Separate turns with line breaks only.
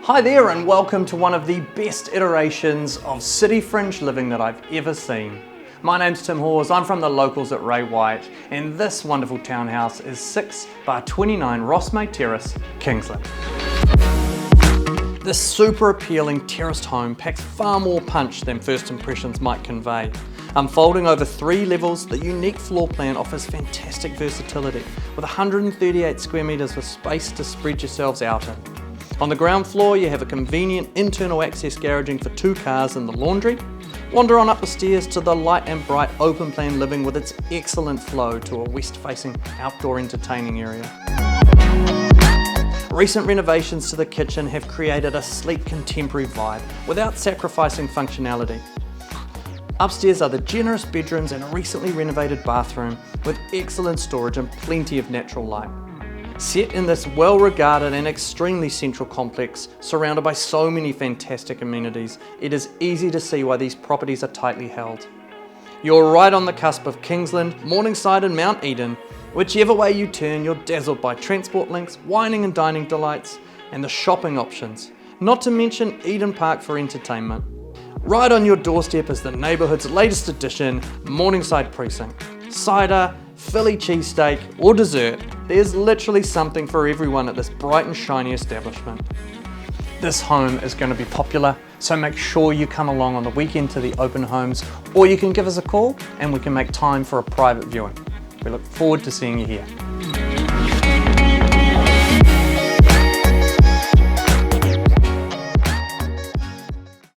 Hi there and welcome to one of the best iterations of city fringe living that I've ever seen. My name's Tim Hawes, I'm from the locals at Ray White, and this wonderful townhouse is 6/29 Rossmay Terrace, Kingsland. This super appealing terraced home packs far more punch than first impressions might convey. Unfolding over 3 levels, the unique floor plan offers fantastic versatility, with 138 square metres of space to spread yourselves out in. On the ground floor, you have a convenient internal access garaging for 2 cars and the laundry. Wander on up the stairs to the light and bright open plan living with its excellent flow to a west-facing outdoor entertaining area. Recent renovations to the kitchen have created a sleek contemporary vibe without sacrificing functionality. Upstairs are the generous bedrooms and a recently renovated bathroom with excellent storage and plenty of natural light. Set in this well-regarded and extremely central complex, surrounded by so many fantastic amenities, it is easy to see why these properties are tightly held. You're right on the cusp of Kingsland, Morningside and Mt Eden. Whichever way you turn, you're dazzled by transport links, wining and dining delights, and the shopping options, not to mention Eden Park for entertainment. Right on your doorstep is the neighbourhood's latest addition, Morningside Precinct. Cider, Philly cheesesteak or dessert, there's literally something for everyone at this bright and shiny establishment. This home is going to be popular, so make sure you come along on the weekend to the open homes, or you can give us a call and we can make time for a private viewing. We look forward to seeing you here.